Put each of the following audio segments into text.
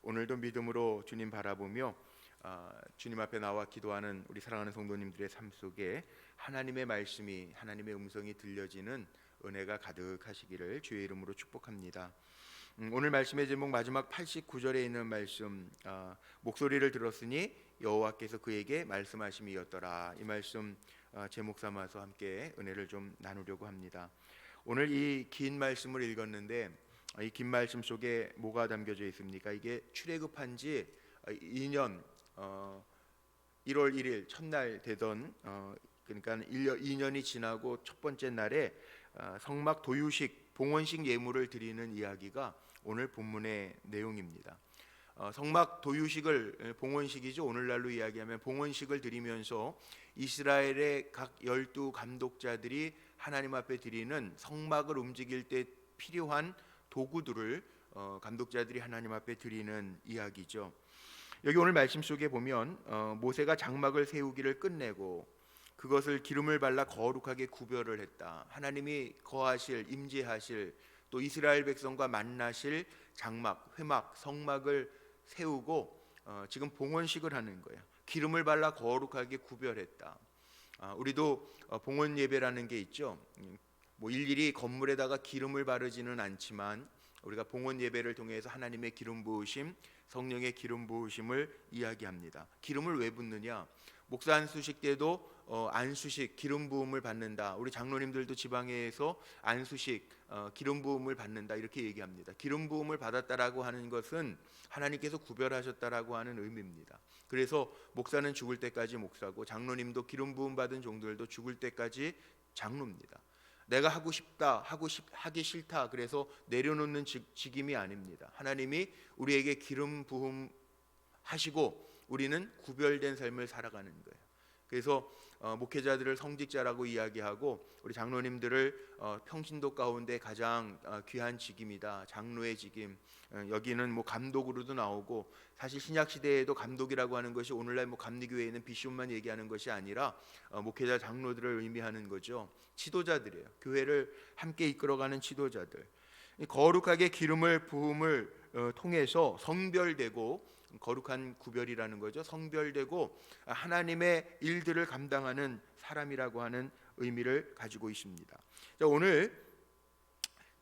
오늘도 믿음으로 주님 바라보며 주님 앞에 나와 기도하는 우리 사랑하는 성도님들의 삶 속에 하나님의 말씀이, 하나님의 음성이 들려지는 은혜가 가득하시기를 주의 이름으로 축복합니다. 오늘 말씀의 제목 마지막 89절에 있는 말씀, 목소리를 들었으니 여호와께서 그에게 말씀하심이었더라. 이 말씀 제목 삼아서 함께 은혜를 좀 나누려고 합니다. 오늘 이 긴 말씀을 읽었는데 이 긴 말씀 속에 뭐가 담겨져 있습니까? 이게 출애굽한 지 2년 1월 1일 첫날 되던 그러니까 2년이 지나고 첫 번째 날에 성막 도유식 봉헌식 예물을 드리는 이야기가 오늘 본문의 내용입니다. 성막 도유식을 봉헌식이죠. 오늘날로 이야기하면 봉헌식을 드리면서 이스라엘의 각 12 감독자들이 하나님 앞에 드리는 성막을 움직일 때 필요한 도구들을 감독자들이 하나님 앞에 드리는 이야기죠. 여기 오늘 말씀 속에 보면 모세가 장막을 세우기를 끝내고 그것을 기름을 발라 거룩하게 구별을 했다. 하나님이 거하실, 임재하실, 또 이스라엘 백성과 만나실 장막, 회막, 성막을 세우고 지금 봉헌식을 하는 거예요. 기름을 발라 거룩하게 구별했다. 우리도 봉헌 예배라는 게 있죠. 뭐 일일이 건물에다가 기름을 바르지는 않지만 우리가 봉헌 예배를 통해서 하나님의 기름 부으심, 성령의 기름 부으심을 이야기합니다. 기름을 왜 붓느냐? 목사 안수식 때도 안수식 기름 부음을 받는다. 우리 장로님들도 지방회에서 안수식 기름 부음을 받는다 이렇게 얘기합니다. 기름 부음을 받았다라고 하는 것은 하나님께서 구별하셨다라고 하는 의미입니다. 그래서 목사는 죽을 때까지 목사고 장로님도 기름 부음 받은 종들도 죽을 때까지 장로입니다. 내가 하고 싶다, 하기 싫다 그래서 내려놓는 직임이 아닙니다. 하나님이 우리에게 기름 부음 하시고 우리는 구별된 삶을 살아가는 거예요. 그래서 목회자들을 성직자라고 이야기하고 우리 장로님들을 평신도 가운데 가장 귀한 직임이다. 장로의 직임. 여기는 뭐 감독으로도 나오고 사실 신약 시대에도 감독이라고 하는 것이 오늘날 뭐 감리교회에 있는 비숍만 얘기하는 것이 아니라 목회자 장로들을 의미하는 거죠. 지도자들이에요. 교회를 함께 이끌어가는 지도자들. 거룩하게 기름을 부음을 통해서 성별되고 거룩한 구별이라는 거죠. 성별되고 하나님의 일들을 감당하는 사람이라고 하는 의미를 가지고 있습니다. 자, 오늘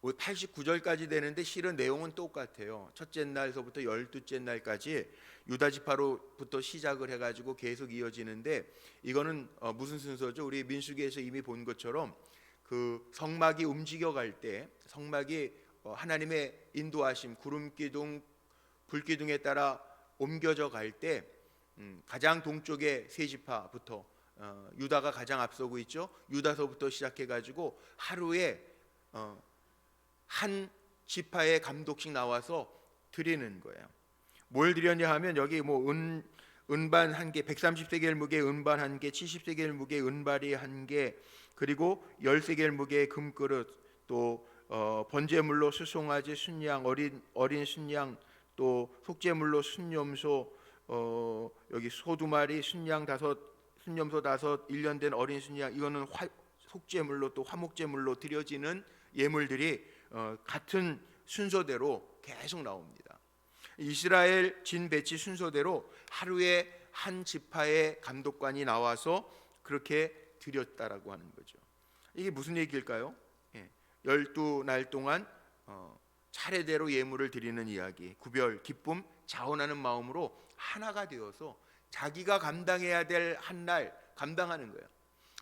89절까지 되는데 실은 내용은 똑같아요. 첫째 날서부터 12째 날까지 유다 지파로부터 시작을 해가지고 계속 이어지는데 이거는 무슨 순서죠? 우리 민수기에서 이미 본 것처럼 그 성막이 움직여갈 때 성막이 하나님의 인도하심 구름기둥 불기둥에 따라 옮겨져 갈 때 가장 동쪽의 세 지파부터 유다가 가장 앞서고 있죠. 유다서부터 시작해가지고 하루에 한 지파의 감독씩 나와서 드리는 거예요. 뭘 드렸냐 하면 여기 뭐 은반 한 개, 130세겔 무게 은반 한 개, 70세겔 무게 은발이 한 개, 그리고 10세겔 무게의 금그릇, 또 번제물로 수송아지, 순양, 어린 순양, 또 속죄물로 순염소, 여기 소 2마리, 순양 5, 순염소 5, 1년 된 어린 순양, 이거는 속죄물로 또 화목제물로 드려지는 예물들이 같은 순서대로 계속 나옵니다. 이스라엘 진 배치 순서대로 하루에 한 지파의 감독관이 나와서 그렇게 드렸다라고 하는 거죠. 이게 무슨 얘기일까요? 12날 동안 차례대로 예물을 드리는 이야기, 구별, 기쁨, 자원하는 마음으로 하나가 되어서 자기가 감당해야 될 한 날 감당하는 거예요.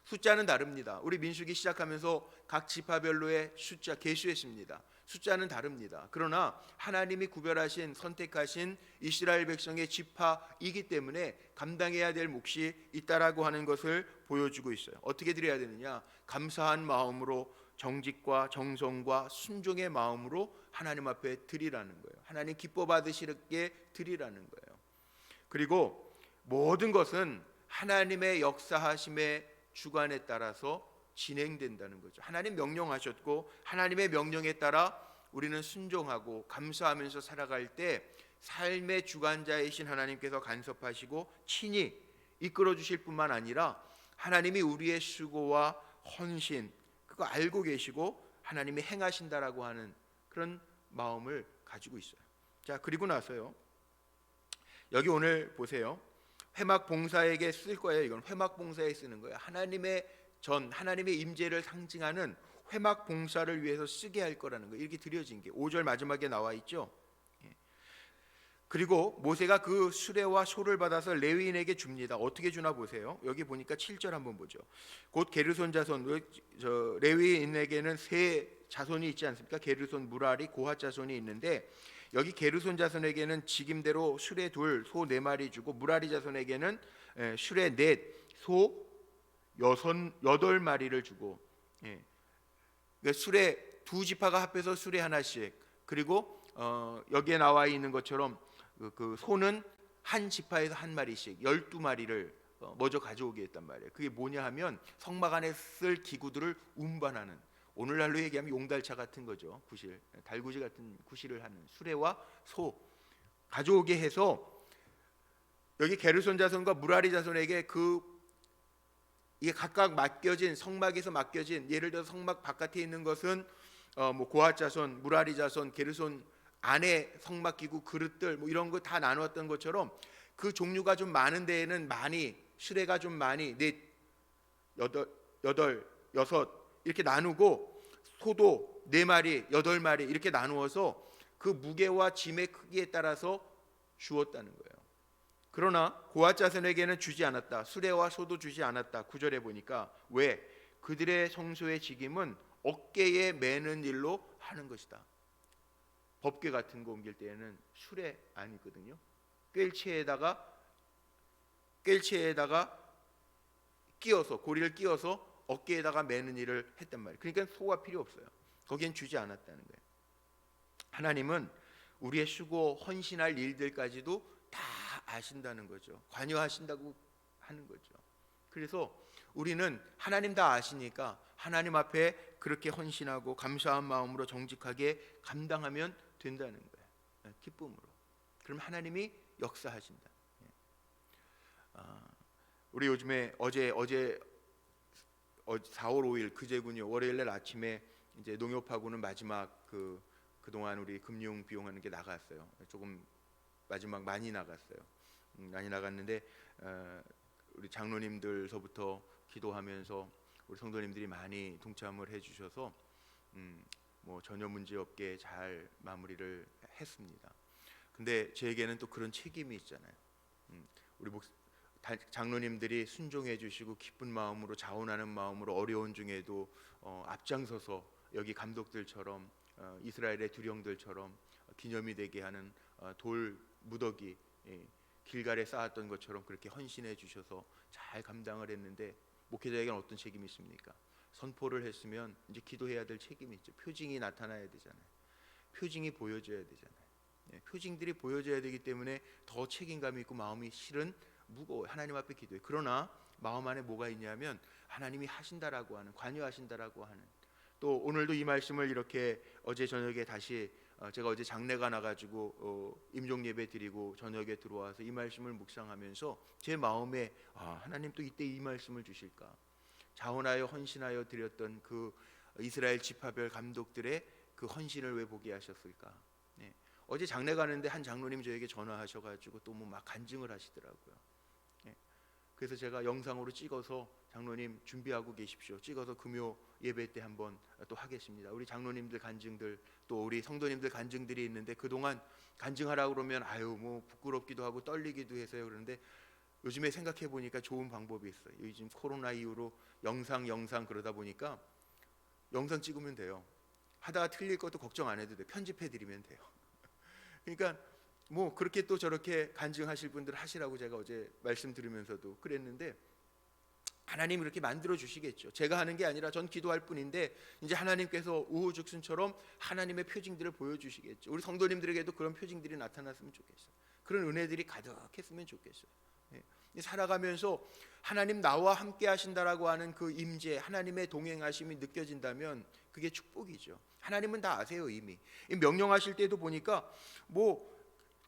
숫자는 다릅니다. 우리 민수기 시작하면서 각 지파별로의 숫자 계수했습니다. 숫자는 다릅니다. 그러나 하나님이 구별하신 선택하신 이스라엘 백성의 지파이기 때문에 감당해야 될 몫이 있다라고 하는 것을 보여주고 있어요. 어떻게 드려야 되느냐? 감사한 마음으로 정직과 정성과 순종의 마음으로 하나님 앞에 드리라는 거예요. 하나님 기뻐 받으시게 드리라는 거예요. 그리고 모든 것은 하나님의 역사하심의 주관에 따라서 진행된다는 거죠. 하나님 명령하셨고 하나님의 명령에 따라 우리는 순종하고 감사하면서 살아갈 때 삶의 주관자이신 하나님께서 간섭하시고 친히 이끌어 주실 뿐만 아니라 하나님이 우리의 수고와 헌신 그거 알고 계시고 하나님이 행하신다라고 하는 그런 마음을 가지고 있어요. 자, 그리고 나서요. 여기 오늘 보세요. 회막 봉사에게 쓸 거예요. 이건 회막 봉사에 쓰는 거예요. 하나님의 임재를 상징하는 회막 봉사를 위해서 쓰게 할 거라는 거. 이렇게 드려진 게 5절 마지막에 나와 있죠. 그리고 모세가 그 수레와 소를 받아서 레위인에게 줍니다. 어떻게 주나 보세요. 여기 보니까 7절 한번 보죠. 곧 게르손 자손, 레위인에게는 세 자손이 있지 않습니까? 게르손, 무라리, 고핫 자손이 있는데 여기 게르손 자손에게는 직임대로 수레 둘, 소 네 마리 주고 무라리 자손에게는 수레 넷, 소 여덟 마리를 주고, 그러니까 수레 두 지파가 합해서 수레 하나씩, 그리고 여기에 나와 있는 것처럼 그 소는 한 지파에서 한 마리씩 12마리를 먼저 가져오게 했단 말이에요. 그게 뭐냐 하면 성막 안에 쓸 기구들을 운반하는, 오늘날로 얘기하면 용달차 같은 거죠. 구실, 달구지 같은 구실을 하는 수레와 소 가져오게 해서 여기 게르손 자손과 무라리 자손에게 이게 각각 맡겨진, 성막에서 맡겨진, 예를 들어 성막 바깥에 있는 것은 뭐 고핫 자손, 무라리 자손, 게르손 안에 성막 기구, 그릇들 뭐 이런 거 다 나누었던 것처럼 그 종류가 좀 많은 데에는 많이, 수레가 좀 많이, 넷, 여덟, 여섯 이렇게 나누고, 소도 네 마리, 여덟 마리 이렇게 나누어서 그 무게와 짐의 크기에 따라서 주었다는 거예요. 그러나 고핫 자손에게는 주지 않았다. 수레와 소도 주지 않았다. 9절에 보니까 왜? 그들의 성소의 직임은 어깨에 매는 일로 하는 것이다. 법궤 같은 거 옮길 때에는 수레 아니거든요. 꿰일체에다가 끼워서, 고리를 끼워서 어깨에다가 매는 일을 했단 말이에요. 그러니까 소가 필요 없어요. 거기엔 주지 않았다는 거예요. 하나님은 우리의 수고 헌신할 일들까지도 다 아신다는 거죠. 관여하신다고 하는 거죠. 그래서 우리는 하나님 다 아시니까 하나님 앞에 그렇게 헌신하고 감사한 마음으로 정직하게 감당하면 된다는 거예요. 기쁨으로. 그럼 하나님이 역사하신다. 우리 요즘에 어제 4월 5일 그제군요. 월요일날 아침에 이제 농협하고는 마지막 그동안 우리 금융 비용하는 게 나갔어요. 조금 마지막 많이 나갔어요. 많이 나갔는데 우리 장로님들서부터 기도하면서 우리 성도님들이 많이 동참을 해주셔서 뭐 전혀 문제 없게 잘 마무리를 했습니다. 근데 저에게는 또 그런 책임이 있잖아요. 우리 장로님들이 순종해 주시고 기쁜 마음으로, 자원하는 마음으로 어려운 중에도 앞장서서 여기 감독들처럼, 이스라엘의 두령들처럼 기념이 되게 하는 돌 무더기, 길갈에 쌓았던 것처럼 그렇게 헌신해 주셔서 잘 감당을 했는데, 목회자에게는 어떤 책임이 있습니까? 선포를 했으면 이제 기도해야 될 책임이 있죠. 표징이 나타나야 되잖아요. 표징이 보여져야 되잖아요. 표징들이 보여져야 되기 때문에 더 책임감이 있고 마음이 실은 무거워요. 하나님 앞에 기도해. 그러나 마음 안에 뭐가 있냐면 하나님이 하신다라고 하는, 관여하신다라고 하는. 또 오늘도 이 말씀을 이렇게 어제 저녁에 다시, 제가 어제 장례가 나가지고 임종 예배 드리고 저녁에 들어와서 이 말씀을 묵상하면서 제 마음에 하나님 또 이때 이 말씀을 주실까? 자원하여 헌신하여 드렸던 그 이스라엘 지파별 감독들의 그 헌신을 왜 보게 하셨을까? 어제 장례 가는데 한 장로님 저에게 전화하셔가지고 또 뭐 막 간증을 하시더라고요. 그래서 제가 영상으로 찍어서 장로님 준비하고 계십시오. 찍어서 금요 예배 때 한번 또 하겠습니다. 우리 장로님들 간증들, 또 우리 성도님들 간증들이 있는데 그동안 간증하라고 그러면 뭐 부끄럽기도 하고 떨리기도 해서요. 그런데 요즘에 생각해 보니까 좋은 방법이 있어요. 요즘 코로나 이후로 영상 그러다 보니까 영상 찍으면 돼요. 하다가 틀릴 것도 걱정 안 해도 돼요. 편집해 드리면 돼요. 그러니까 뭐 그렇게 또 저렇게 간증하실 분들 하시라고 제가 어제 말씀 들으면서도 그랬는데, 하나님 이렇게 만들어 주시겠죠. 제가 하는 게 아니라 전 기도할 뿐인데 이제 하나님께서 우후죽순처럼 하나님의 표징들을 보여주시겠죠. 우리 성도님들에게도 그런 표징들이 나타났으면 좋겠어요. 그런 은혜들이 가득했으면 좋겠어요. 살아가면서 하나님 나와 함께 하신다라고 하는 그 임재, 하나님의 동행하심이 느껴진다면 그게 축복이죠. 하나님은 다 아세요. 이미 명령하실 때도 보니까 뭐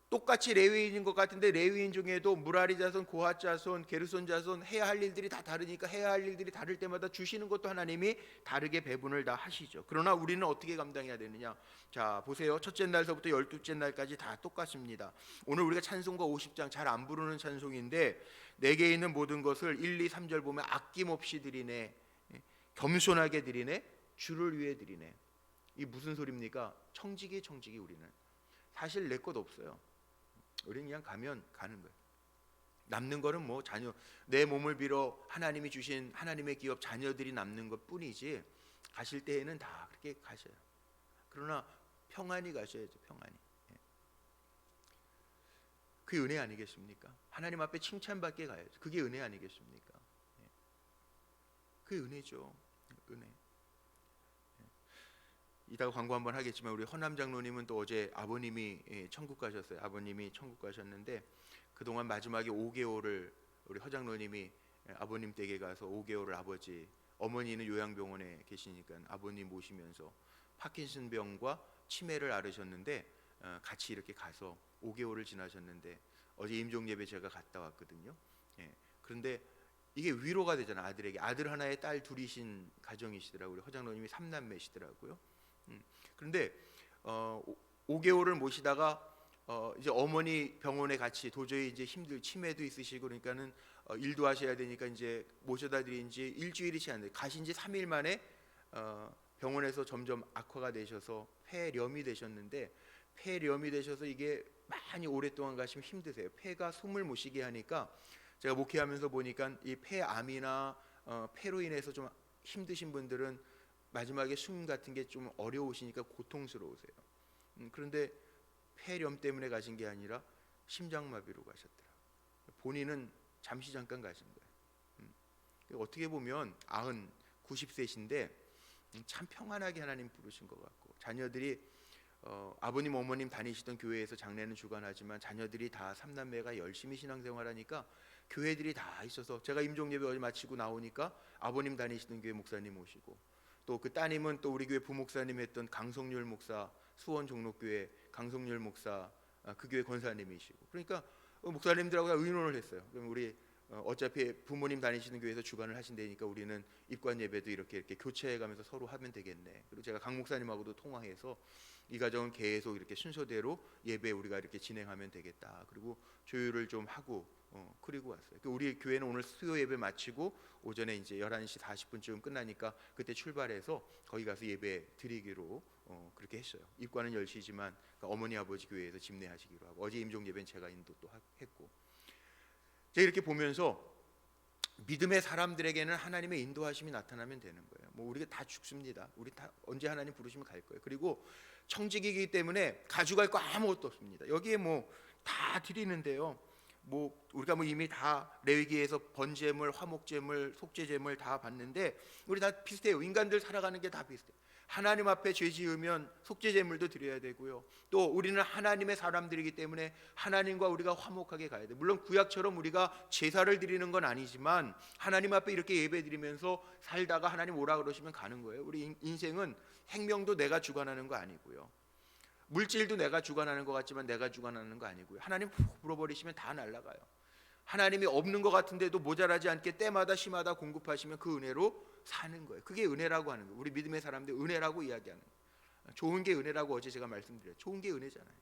똑같이 레위인인 것 같은데 레위인 중에도 무라리 자손, 고핫 자손, 게르손 자손 해야 할 일들이 다 다르니까 해야 할 일들이 다를 때마다 주시는 것도 하나님이 다르게 배분을 다 하시죠. 그러나 우리는 어떻게 감당해야 되느냐? 자, 보세요. 첫째 날서부터 12째 날까지 다 똑같습니다. 오늘 우리가 찬송가 50장 잘 안 부르는 찬송인데 내게 있는 모든 것을 1, 2, 3절 보면 아낌없이 드리네, 겸손하게 드리네, 주를 위해 드리네. 이 무슨 소리입니까? 청지기 우리는 사실 내 것 없어요. 우리는 그냥 가면 가는 거예요. 남는 거는 뭐 자녀, 내 몸을 빌어 하나님이 주신 하나님의 기업 자녀들이 남는 것 뿐이지 가실 때에는 다 그렇게 가셔요. 그러나 평안히 가셔야죠. 평안히. 그게 은혜 아니겠습니까? 하나님 앞에 칭찬받게 가야죠. 그게 은혜 아니겠습니까? 그게 은혜죠. 은혜. 이따가 광고 한번 하겠지만 우리 허남 장로님은 또 어제 아버님이 천국 가셨어요. 아버님이 천국 가셨는데 그동안 마지막에 5개월을 우리 허 장로님이 아버님 댁에 가서 5개월을 아버지, 어머니는 요양병원에 계시니까 아버님 모시면서 파킨슨 병과 치매를 앓으셨는데 같이 이렇게 가서 5개월을 지나셨는데 어제 임종 예배 제가 갔다 왔거든요. 그런데 이게 위로가 되잖아. 아들에게. 아들 하나에 딸 둘이신 가정이시더라고요. 우리 허 장로님이 3남매시더라고요. 그런데 5개월을 모시다가 이제 어머니 병원에 같이 도저히 이제 치매도 있으시고 그러니까는 일도 하셔야 되니까 이제 모셔다 드린 지 일주일이 채 안 돼요. 가신 지 3일 만에 병원에서 점점 악화가 되셔서 폐렴이 되셨는데 폐렴이 되셔서 이게 많이 오랫동안 가시면 힘드세요. 폐가 숨을 못 쉬게 하니까 제가 목회하면서 보니까 이 폐암이나 폐로 인해서 좀 힘드신 분들은 마지막에 숨 같은 게 좀 어려우시니까 고통스러우세요. 그런데 폐렴 때문에 가신 게 아니라 심장마비로 가셨더라고요. 본인은 잠시 잠깐 가신 거예요. 어떻게 보면 90세신데 참 평안하게 하나님 부르신 것 같고 자녀들이 아버님 어머님 다니시던 교회에서 장례는 주관하지만 자녀들이 다 3남매가 열심히 신앙생활하니까 교회들이 다 있어서 제가 임종예배 어제 마치고 나오니까 아버님 다니시던 교회 목사님 오시고 또 그 따님은 또 우리 교회 부목사님 했던 강성률 목사 수원 종로교회 강성률 목사 그 교회 권사님이시고 그러니까 목사님들하고 의논을 했어요. 그럼 우리 어차피 부모님 다니시는 교회에서 주관을 하신다니까 우리는 입관 예배도 이렇게 교체해가면서 서로 하면 되겠네. 그리고 제가 강 목사님하고도 통화해서 이 가정은 계속 이렇게 순서대로 예배 우리가 이렇게 진행하면 되겠다. 그리고 조율을 좀 하고 그리고 왔어요. 우리 교회는 오늘 수요 예배 마치고 오전에 이제 11시 40분쯤 끝나니까 그때 출발해서 거기 가서 예배 드리기로 그렇게 했어요. 입관은 10시지만 그러니까 어머니 아버지 교회에서 집례하시기로 하고 어제 임종 예배는 제가 인도 또 했고 제가 이렇게 보면서 믿음의 사람들에게는 하나님의 인도하심이 나타나면 되는 거예요. 뭐 우리가 다 죽습니다. 우리 다 언제 하나님 부르시면 갈 거예요. 그리고 청직이기 때문에 가져갈 거 아무것도 없습니다. 여기에 뭐 다 드리는데요. 뭐 우리가 뭐 이미 다 레위기에서 번제물, 화목제물, 속죄제물 다 봤는데 우리 다 비슷해요. 인간들 살아가는 게 다 비슷해요. 하나님 앞에 죄 지으면 속죄제물도 드려야 되고요. 또 우리는 하나님의 사람들이기 때문에 하나님과 우리가 화목하게 가야 돼요. 물론 구약처럼 우리가 제사를 드리는 건 아니지만 하나님 앞에 이렇게 예배 드리면서 살다가 하나님 오라 그러시면 가는 거예요. 우리 인생은 생명도 내가 주관하는 거 아니고요. 물질도 내가 주관하는 것 같지만 내가 주관하는 거 아니고요. 하나님 훅 불어버리시면 다 날아가요. 하나님이 없는 것 같은데도 모자라지 않게 때마다 시마다 공급하시면 그 은혜로 사는 거예요. 그게 은혜라고 하는 거예요. 우리 믿음의 사람들 은혜라고 이야기하는 거예요. 좋은 게 은혜라고 어제 제가 말씀드렸죠. 좋은 게 은혜잖아요.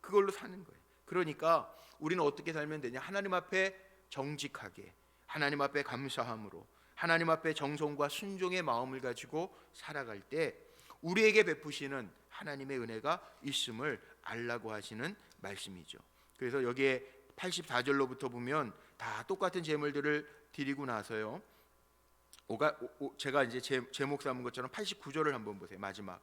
그걸로 사는 거예요. 그러니까 우리는 어떻게 살면 되냐? 하나님 앞에 정직하게, 하나님 앞에 감사함으로, 하나님 앞에 정성과 순종의 마음을 가지고 살아갈 때 우리에게 베푸시는 하나님의 은혜가 있음을 알라고 하시는 말씀이죠. 그래서 여기에 84절로부터 보면 다 똑같은 제물들을 드리고 나서요. 제가 이제 제목 삼은 것처럼 89절을 한번 보세요. 마지막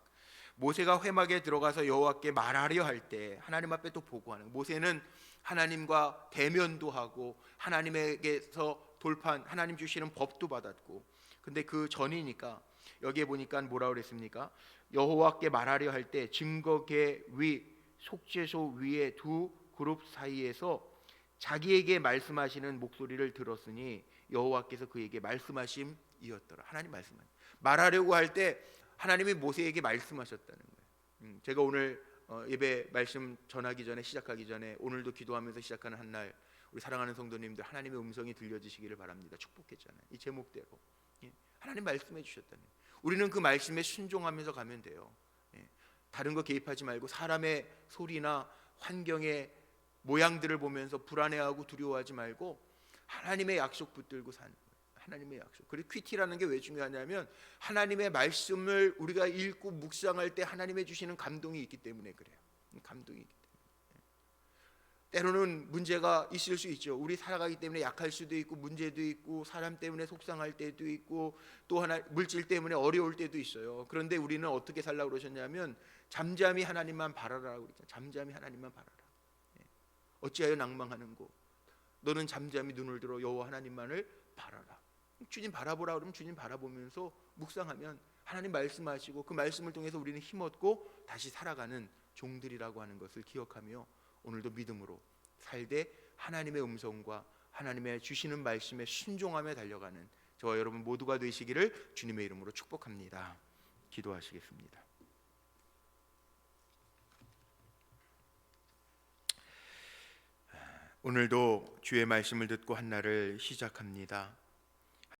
모세가 회막에 들어가서 여호와께 말하려 할 때 하나님 앞에 또 보고하는 모세는 하나님과 대면도 하고 하나님에게서 돌판 하나님 주시는 법도 받았고 근데 그 전이니까 여기에 보니까 뭐라 그랬습니까? 여호와께 말하려 할 때 증거계 위 속죄소 위에 두 그룹 사이에서 자기에게 말씀하시는 목소리를 들었으니 여호와께서 그에게 말씀하심이었더라. 하나님 말하려고 할 때 하나님이 모세에게 말씀하셨다는 거예요. 제가 오늘 예배 말씀 전하기 전에 시작하기 전에 오늘도 기도하면서 시작하는 한 날 우리 사랑하는 성도님들 하나님의 음성이 들려지시기를 바랍니다. 축복했잖아요. 이 제목대로 하나님 말씀해 주셨다는 우리는 그 말씀에 순종하면서 가면 돼요. 다른 거 개입하지 말고 사람의 소리나 환경의 모양들을 보면서 불안해하고 두려워하지 말고 하나님의 약속 붙들고 사는 거예요. 하나님의 약속. 그리고 퀴티라는 게 왜 중요하냐면 하나님의 말씀을 우리가 읽고 묵상할 때 하나님의 주시는 감동이 있기 때문에 그래요. 감동이 있기 때문에. 때로는 문제가 있을 수 있죠. 우리 살아가기 때문에 약할 수도 있고 문제도 있고 사람 때문에 속상할 때도 있고 또 하나 물질 때문에 어려울 때도 있어요. 그런데 우리는 어떻게 살라고 그러셨냐면 잠잠히 하나님만 바라라고 그랬잖아요. 잠잠히 하나님만 바라라. 어찌하여 낭망하는고 너는 잠잠히 눈을 들어 여호와 하나님만을 바라라. 주님 바라보라 그러면 주님 바라보면서 묵상하면 하나님 말씀하시고 그 말씀을 통해서 우리는 힘없고 다시 살아가는 종들이라고 하는 것을 기억하며 오늘도 믿음으로 살되 하나님의 음성과 하나님의 주시는 말씀에 순종하며 달려가는 저와 여러분 모두가 되시기를 주님의 이름으로 축복합니다. 기도하시겠습니다. 오늘도 주의 말씀을 듣고 한 날을 시작합니다.